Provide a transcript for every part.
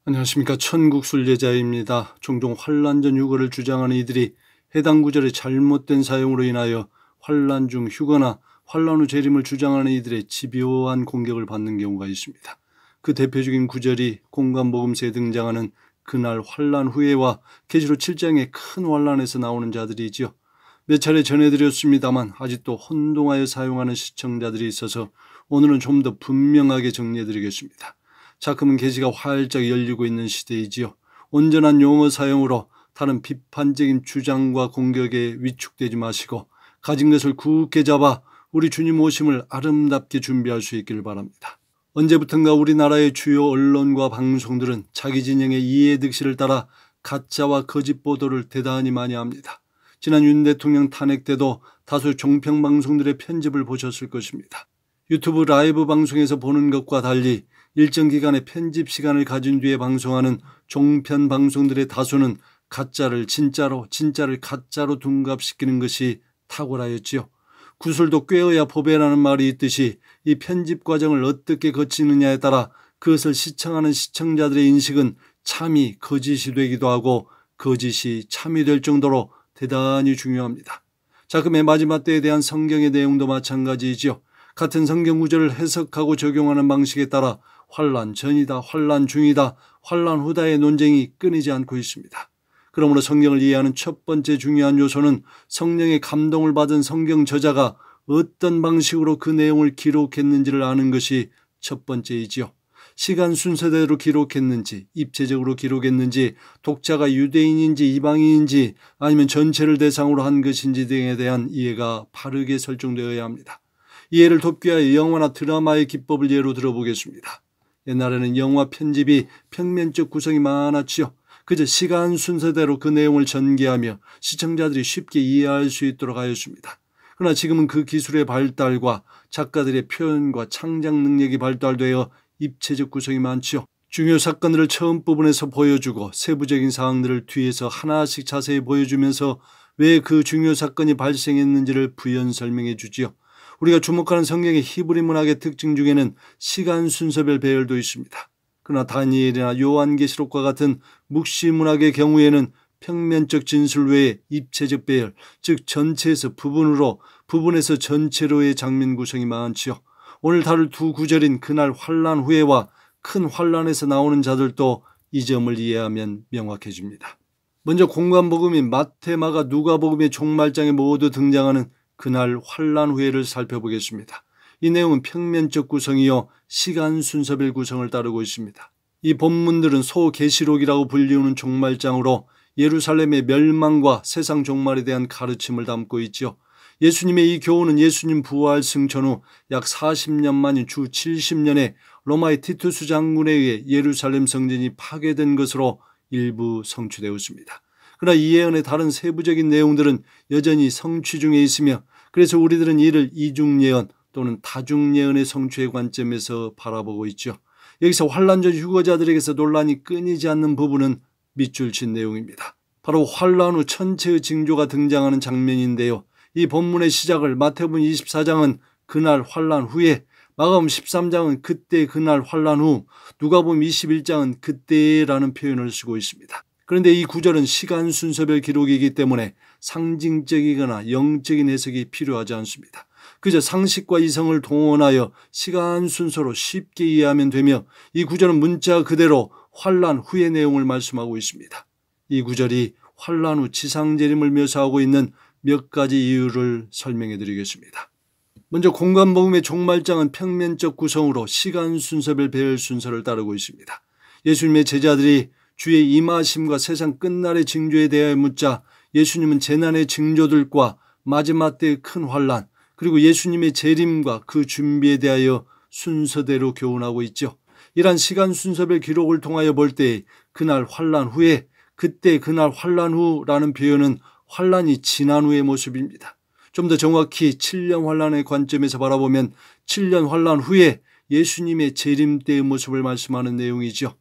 안녕하십니까. 천국순례자입니다. 종종 환란 전 휴거를 주장하는 이들이 해당 구절의 잘못된 사용으로 인하여 환란 중 휴거나 환란 후 재림을 주장하는 이들의 집요한 공격을 받는 경우가 있습니다. 그 대표적인 구절이 공관복음서에 등장하는 그날 환란 후에와 계시록 7장의 큰 환란에서 나오는 자들이지요. 몇 차례 전해드렸습니다만 아직도 혼동하여 사용하는 시청자들이 있어서 오늘은 좀 더 분명하게 정리해드리겠습니다. 자금은 계시가 활짝 열리고 있는 시대이지요. 온전한 용어 사용으로 다른 비판적인 주장과 공격에 위축되지 마시고 가진 것을 굳게 잡아 우리 주님 오심을 아름답게 준비할 수 있기를 바랍니다. 언제부턴가 우리나라의 주요 언론과 방송들은 자기 진영의 이해득실을 따라 가짜와 거짓 보도를 대단히 많이 합니다. 지난 윤 대통령 탄핵 때도 다수 종편방송들의 편집을 보셨을 것입니다. 유튜브 라이브 방송에서 보는 것과 달리 일정 기간의 편집 시간을 가진 뒤에 방송하는 종편 방송들의 다수는 가짜를 진짜로, 진짜를 가짜로 둔갑시키는 것이 탁월하였지요. 구슬도 꿰어야 보배라는 말이 있듯이 이 편집 과정을 어떻게 거치느냐에 따라 그것을 시청하는 시청자들의 인식은 참이 거짓이 되기도 하고 거짓이 참이 될 정도로 대단히 중요합니다. 자금의 마지막 때에 대한 성경의 내용도 마찬가지이지요. 같은 성경 구절을 해석하고 적용하는 방식에 따라 환란 전이다, 환란 중이다, 환란 후다의 논쟁이 끊이지 않고 있습니다. 그러므로 성경을 이해하는 첫 번째 중요한 요소는 성령의 감동을 받은 성경 저자가 어떤 방식으로 그 내용을 기록했는지를 아는 것이 첫 번째이지요. 시간 순서대로 기록했는지, 입체적으로 기록했는지, 독자가 유대인인지 이방인인지 아니면 전체를 대상으로 한 것인지 등에 대한 이해가 바르게 설정되어야 합니다. 이해를 돕기 위하여 영화나 드라마의 기법을 예로 들어보겠습니다. 옛날에는 영화 편집이 평면적 구성이 많았지요. 그저 시간 순서대로 그 내용을 전개하며 시청자들이 쉽게 이해할 수 있도록 하였습니다. 그러나 지금은 그 기술의 발달과 작가들의 표현과 창작 능력이 발달되어 입체적 구성이 많지요. 중요 사건들을 처음 부분에서 보여주고 세부적인 사항들을 뒤에서 하나씩 자세히 보여주면서 왜 그 중요 사건이 발생했는지를 부연 설명해 주지요. 우리가 주목하는 성경의 히브리 문학의 특징 중에는 시간 순서별 배열도 있습니다. 그러나 다니엘이나 요한계시록과 같은 묵시 문학의 경우에는 평면적 진술 외에 입체적 배열, 즉 전체에서 부분으로, 부분에서 전체로의 장면 구성이 많지요. 오늘 다룰 두 구절인 그날 환란 후에와 큰 환란에서 나오는 자들도 이 점을 이해하면 명확해집니다. 먼저 공관복음인 마태, 마가, 누가복음의 종말장에 모두 등장하는 그날 환란 후에를 살펴보겠습니다. 이 내용은 평면적 구성이요 시간 순서별 구성을 따르고 있습니다. 이 본문들은 소계시록이라고 불리우는 종말장으로 예루살렘의 멸망과 세상 종말에 대한 가르침을 담고 있지요. 예수님의 이 교훈은 예수님 부활 승천 후 약 40년 만인 주 70년에 로마의 티투스 장군에 의해 예루살렘 성전이 파괴된 것으로 일부 성취되었습니다. 그러나 이 예언의 다른 세부적인 내용들은 여전히 성취 중에 있으며 그래서 우리들은 이를 이중예언 또는 다중예언의 성취의 관점에서 바라보고 있죠. 여기서 환란 전 휴거자들에게서 논란이 끊이지 않는 부분은 밑줄 친 내용입니다. 바로 환란 후 천체의 징조가 등장하는 장면인데요. 이 본문의 시작을 마태복음 24장은 그날 환란 후에, 마가복음 13장은 그때 그날 환란 후, 누가복음 21장은 그때라는 표현을 쓰고 있습니다. 그런데 이 구절은 시간 순서별 기록이기 때문에 상징적이거나 영적인 해석이 필요하지 않습니다. 그저 상식과 이성을 동원하여 시간 순서로 쉽게 이해하면 되며 이 구절은 문자 그대로 환란 후의 내용을 말씀하고 있습니다. 이 구절이 환란 후 지상재림을 묘사하고 있는 몇 가지 이유를 설명해 드리겠습니다. 먼저 공관복음의 종말장은 평면적 구성으로 시간 순서별 배열 순서를 따르고 있습니다. 예수님의 제자들이 주의 임하심과 세상 끝날의 징조에 대하여 묻자 예수님은 재난의 징조들과 마지막 때의 큰 환란 그리고 예수님의 재림과 그 준비에 대하여 순서대로 교훈하고 있죠. 이러한 시간 순서별 기록을 통하여 볼 때 그날 환란 후에, 그때 그날 환란 후라는 표현은 환란이 지난 후의 모습입니다. 좀 더 정확히 7년 환란의 관점에서 바라보면 7년 환란 후에 예수님의 재림 때의 모습을 말씀하는 내용이죠.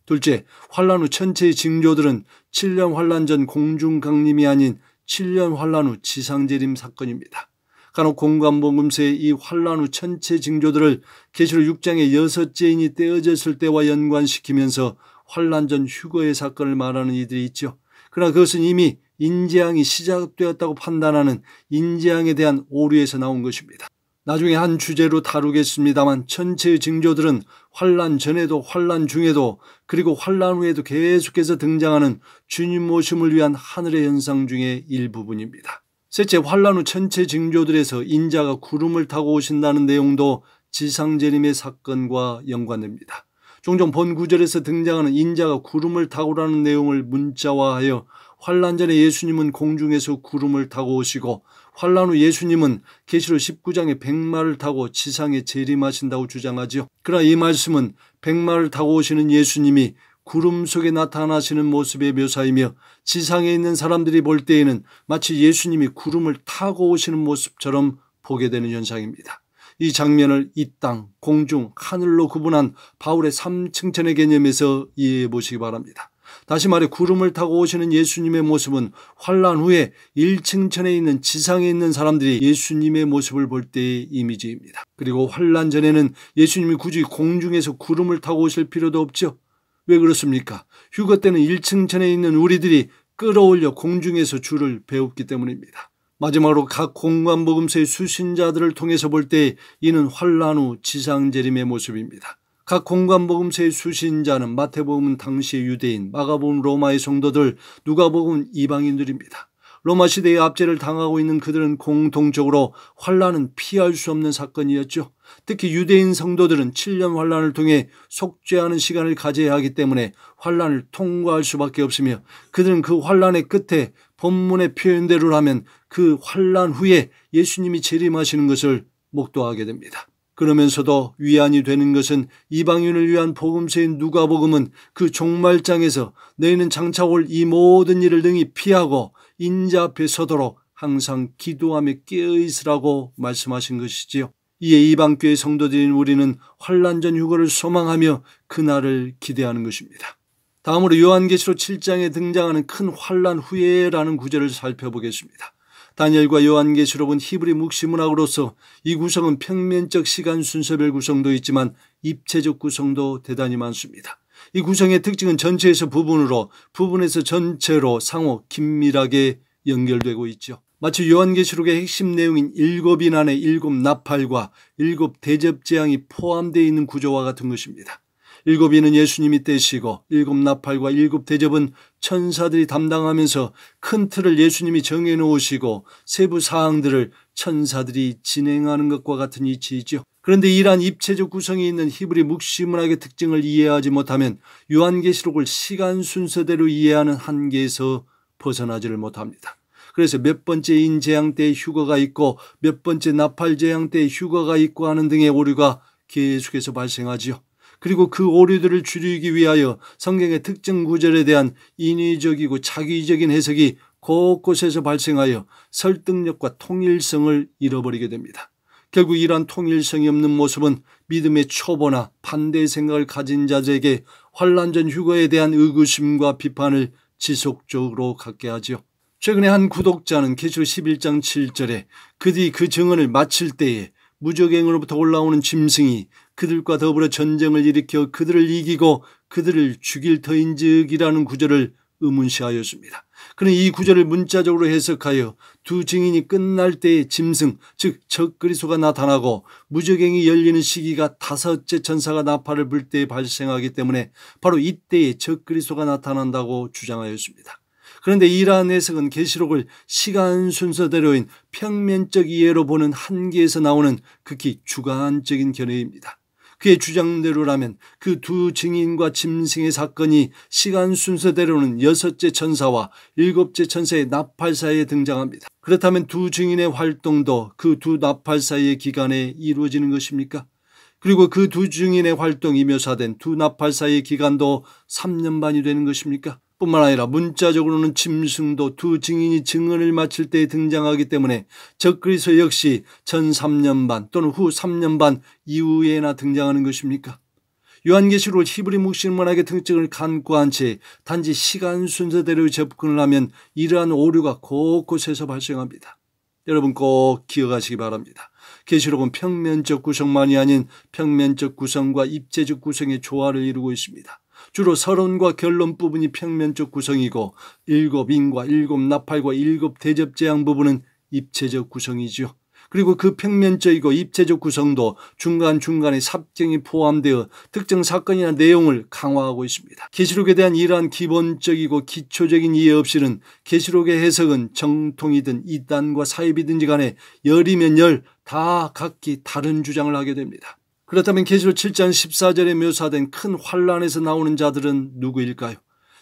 둘째, 환란 후 천체의 징조들은 7년 환란 전 공중 강림이 아닌 7년 환란 후 지상재림 사건입니다. 간혹 공관복음서의 이 환란 후 천체 징조들을 계시록 6장의 6째인이 떼어졌을 때와 연관시키면서 환란 전 휴거의 사건을 말하는 이들이 있죠. 그러나 그것은 이미 인재앙이 시작되었다고 판단하는 인재앙에 대한 오류에서 나온 것입니다. 나중에 한 주제로 다루겠습니다만 천체의 징조들은 환란 전에도 환란 중에도 그리고 환란 후에도 계속해서 등장하는 주님 오심을 위한 하늘의 현상 중의 일부분입니다. 셋째, 환란 후 천체 징조들에서 인자가 구름을 타고 오신다는 내용도 지상재림의 사건과 연관됩니다. 종종 본 구절에서 등장하는 인자가 구름을 타고라는 내용을 문자화하여 환란 전에 예수님은 공중에서 구름을 타고 오시고 환란 후 예수님은 계시록 19장에 백마를 타고 지상에 재림하신다고 주장하지요. 그러나 이 말씀은 백마를 타고 오시는 예수님이 구름 속에 나타나시는 모습의 묘사이며 지상에 있는 사람들이 볼 때에는 마치 예수님이 구름을 타고 오시는 모습처럼 보게 되는 현상입니다. 이 장면을 이 땅, 공중, 하늘로 구분한 바울의 3층천의 개념에서 이해해 보시기 바랍니다. 다시 말해 구름을 타고 오시는 예수님의 모습은 환란 후에 1층천에 있는 지상에 있는 사람들이 예수님의 모습을 볼 때의 이미지입니다. 그리고 환란 전에는 예수님이 굳이 공중에서 구름을 타고 오실 필요도 없죠. 왜 그렇습니까? 휴거 때는 1층천에 있는 우리들이 끌어올려 공중에서 주를 배웠기 때문입니다. 마지막으로 각 공관복음서의 수신자들을 통해서 볼 때 이는 환란 후 지상재림의 모습입니다. 각 공관복음서의 수신자는 마태복음은 당시의 유대인, 마가복음은 로마의 성도들, 누가복음은 이방인들입니다. 로마 시대의 압제를 당하고 있는 그들은 공통적으로 환란은 피할 수 없는 사건이었죠. 특히 유대인 성도들은 7년 환란을 통해 속죄하는 시간을 가져야 하기 때문에 환란을 통과할 수밖에 없으며 그들은 그 환란의 끝에 본문의 표현대로라면 그 환란 후에 예수님이 재림하시는 것을 목도하게 됩니다. 그러면서도 위안이 되는 것은 이방인을 위한 복음서인 누가복음은 그 종말장에서 너희는 장차 올 이 모든 일을 능히 피하고 인자 앞에 서도록 항상 기도하며 깨어있으라고 말씀하신 것이지요. 이에 이방교회 성도들인 우리는 환란 전 휴거를 소망하며 그날을 기대하는 것입니다. 다음으로 요한계시록 7장에 등장하는 큰 환란 후에라는 구절을 살펴보겠습니다. 다니엘과 요한계시록은 히브리 묵시문학으로서 이 구성은 평면적 시간 순서별 구성도 있지만 입체적 구성도 대단히 많습니다. 이 구성의 특징은 전체에서 부분으로, 부분에서 전체로 상호 긴밀하게 연결되고 있죠. 마치 요한계시록의 핵심 내용인 7인 안에 7 나팔과 7 대접재앙이 포함되어 있는 구조와 같은 것입니다. 7인은 예수님이 떼시고 7 나팔과 7 대접은 천사들이 담당하면서 큰 틀을 예수님이 정해놓으시고 세부 사항들을 천사들이 진행하는 것과 같은 이치이죠. 그런데 이러한 입체적 구성이 있는 히브리 묵시문학의 특징을 이해하지 못하면 요한계시록을 시간 순서대로 이해하는 한계에서 벗어나지를 못합니다. 그래서 몇 번째 인재앙 때의 휴거가 있고 몇 번째 나팔재앙 때의 휴거가 있고 하는 등의 오류가 계속해서 발생하지요. 그리고 그 오류들을 줄이기 위하여 성경의 특정 구절에 대한 인위적이고 자기적인 해석이 곳곳에서 발생하여 설득력과 통일성을 잃어버리게 됩니다. 결국 이러한 통일성이 없는 모습은 믿음의 초보나 반대의 생각을 가진 자들에게 환란 전 휴거에 대한 의구심과 비판을 지속적으로 갖게 하죠. 최근에 한 구독자는 계시록 11장 7절에 그들이 그 증언을 마칠 때에 무적행으로부터 올라오는 짐승이 그들과 더불어 전쟁을 일으켜 그들을 이기고 그들을 죽일 터인즉이라는 구절을 의문시하였습니다. 그는 이 구절을 문자적으로 해석하여 두 증인이 끝날 때의 짐승, 즉 적그리스도가 나타나고 무적행이 열리는 시기가 5째 천사가 나팔을 불 때에 발생하기 때문에 바로 이때에 적그리스도가 나타난다고 주장하였습니다. 그런데 이러한 해석은 계시록을 시간 순서대로인 평면적 이해로 보는 한계에서 나오는 극히 주관적인 견해입니다. 그의 주장대로라면 그 두 증인과 짐승의 사건이 시간 순서대로는 6째 천사와 7째 천사의 나팔 사이에 등장합니다. 그렇다면 두 증인의 활동도 그 두 나팔 사이의 기간에 이루어지는 것입니까? 그리고 그 두 증인의 활동이 묘사된 두 나팔 사이의 기간도 3년 반이 되는 것입니까? 뿐만 아니라 문자적으로는 짐승도 두 증인이 증언을 마칠 때 등장하기 때문에 적그리스도 역시 전 3년 반 또는 후 3년 반 이후에나 등장하는 것입니까? 요한계시록 히브리 묵시문학의 특징을 간과한 채 단지 시간 순서대로 접근을 하면 이러한 오류가 곳곳에서 발생합니다. 여러분 꼭 기억하시기 바랍니다. 계시록은 평면적 구성만이 아닌 평면적 구성과 입체적 구성의 조화를 이루고 있습니다. 주로 서론과 결론 부분이 평면적 구성이고 7인과 7나팔과 7대접재앙 부분은 입체적 구성이죠. 그리고 그 평면적이고 입체적 구성도 중간중간에 삽경이 포함되어 특정 사건이나 내용을 강화하고 있습니다. 계시록에 대한 이러한 기본적이고 기초적인 이해 없이는 계시록의 해석은 정통이든 이단과 사입이든지 간에 열이면 열 다 각기 다른 주장을 하게 됩니다. 그렇다면 계시록 7장 14절에 묘사된 큰 환란에서 나오는 자들은 누구일까요?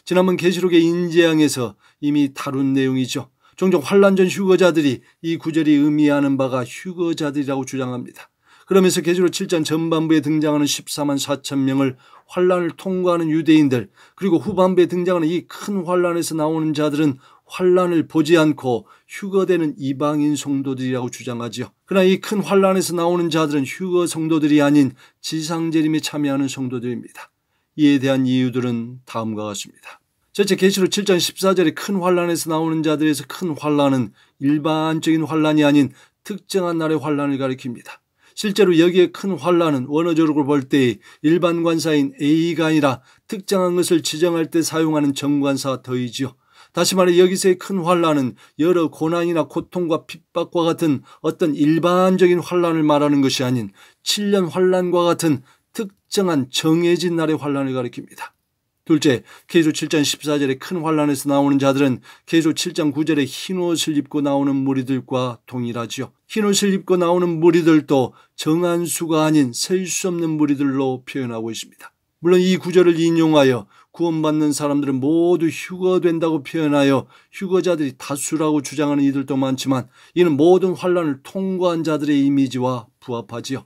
지난번 계시록의 인재양에서 이미 다룬 내용이죠. 종종 환란 전 휴거자들이 이 구절이 의미하는 바가 휴거자들이라고 주장합니다. 그러면서 계시록 7장 전반부에 등장하는 14만 4천 명을 환란을 통과하는 유대인들, 그리고 후반부에 등장하는 이 큰 환란에서 나오는 자들은 환란을 보지 않고 휴거되는 이방인 성도들이라고 주장하지요. 그러나 이 큰 환란에서 나오는 자들은 휴거 성도들이 아닌 지상재림에 참여하는 성도들입니다. 이에 대한 이유들은 다음과 같습니다. 첫째, 계시록 7장 14절에 큰 환란에서 나오는 자들에서 큰 환란은 일반적인 환란이 아닌 특정한 날의 환란을 가리킵니다. 실제로 여기에 큰 환란은 원어적으로 볼 때 일반 관사인 A가 아니라 특정한 것을 지정할 때 사용하는 정관사가 더이지요. 다시 말해 여기서의 큰 환란은 여러 고난이나 고통과 핍박과 같은 어떤 일반적인 환란을 말하는 것이 아닌 7년 환란과 같은 특정한 정해진 날의 환란을 가리킵니다. 둘째, 계시록 7장 14절에 큰 환란에서 나오는 자들은 계시록 7장 9절에 흰옷을 입고 나오는 무리들과 동일하지요. 흰옷을 입고 나오는 무리들도 정한 수가 아닌 셀 수 없는 무리들로 표현하고 있습니다. 물론 이 구절을 인용하여 구원받는 사람들은 모두 휴거된다고 표현하여 휴거자들이 다수라고 주장하는 이들도 많지만 이는 모든 환란을 통과한 자들의 이미지와 부합하지요.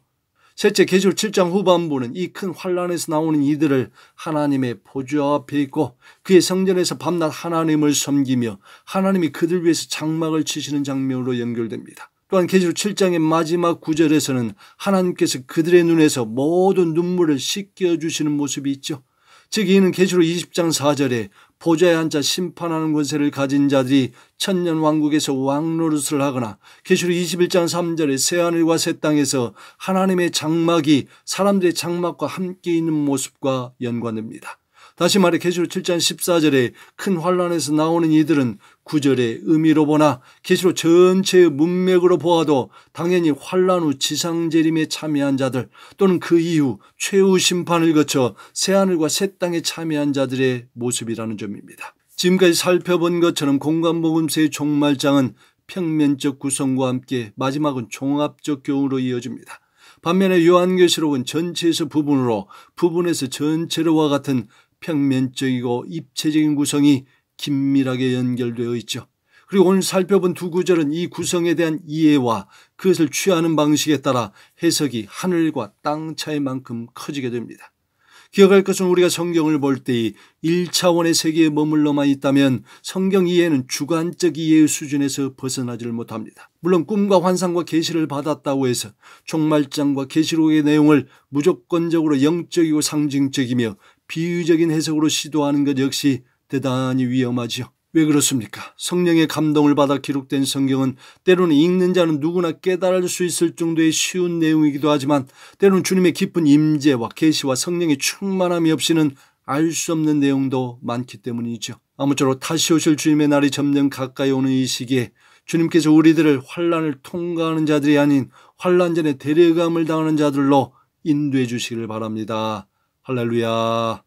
셋째, 계시록 7장 후반부는 이 큰 환란에서 나오는 이들을 하나님의 보좌 앞에 있고 그의 성전에서 밤낮 하나님을 섬기며 하나님이 그들 위해서 장막을 치시는 장면으로 연결됩니다. 또한 계시록 7장의 마지막 구절에서는 하나님께서 그들의 눈에서 모든 눈물을 씻겨주시는 모습이 있죠. 즉 이는 계시록 20장 4절에 보좌에 앉아 심판하는 권세를 가진 자들이 천년 왕국에서 왕노릇을 하거나 계시록 21장 3절에 새하늘과 새 땅에서 하나님의 장막이 사람들의 장막과 함께 있는 모습과 연관됩니다. 다시 말해 계시록 7장 14절에 큰 환란에서 나오는 이들은 구절의 의미로 보나 계시록 전체의 문맥으로 보아도 당연히 환란 후 지상재림에 참여한 자들 또는 그 이후 최후 심판을 거쳐 새하늘과 새 땅에 참여한 자들의 모습이라는 점입니다. 지금까지 살펴본 것처럼 공관복음서의 종말장은 평면적 구성과 함께 마지막은 종합적 교훈으로 이어집니다. 반면에 요한계시록은 전체에서 부분으로 부분에서 전체로와 같은 평면적이고 입체적인 구성이 긴밀하게 연결되어 있죠. 그리고 오늘 살펴본 두 구절은 이 구성에 대한 이해와 그것을 취하는 방식에 따라 해석이 하늘과 땅 차이만큼 커지게 됩니다. 기억할 것은 우리가 성경을 볼 때 1차원의 세계에 머물러만 있다면 성경 이해는 주관적 이해의 수준에서 벗어나지를 못합니다. 물론 꿈과 환상과 계시를 받았다고 해서 종말장과 계시록의 내용을 무조건적으로 영적이고 상징적이며 비유적인 해석으로 시도하는 것 역시 대단히 위험하지요. 왜 그렇습니까? 성령의 감동을 받아 기록된 성경은 때로는 읽는 자는 누구나 깨달을 수 있을 정도의 쉬운 내용이기도 하지만 때로는 주님의 깊은 임재와 계시와 성령의 충만함이 없이는 알 수 없는 내용도 많기 때문이죠. 아무쪼록 다시 오실 주님의 날이 점점 가까이 오는 이 시기에 주님께서 우리들을 환란을 통과하는 자들이 아닌 환란 전에 데려감을 당하는 자들로 인도해 주시기를 바랍니다. 할렐루야.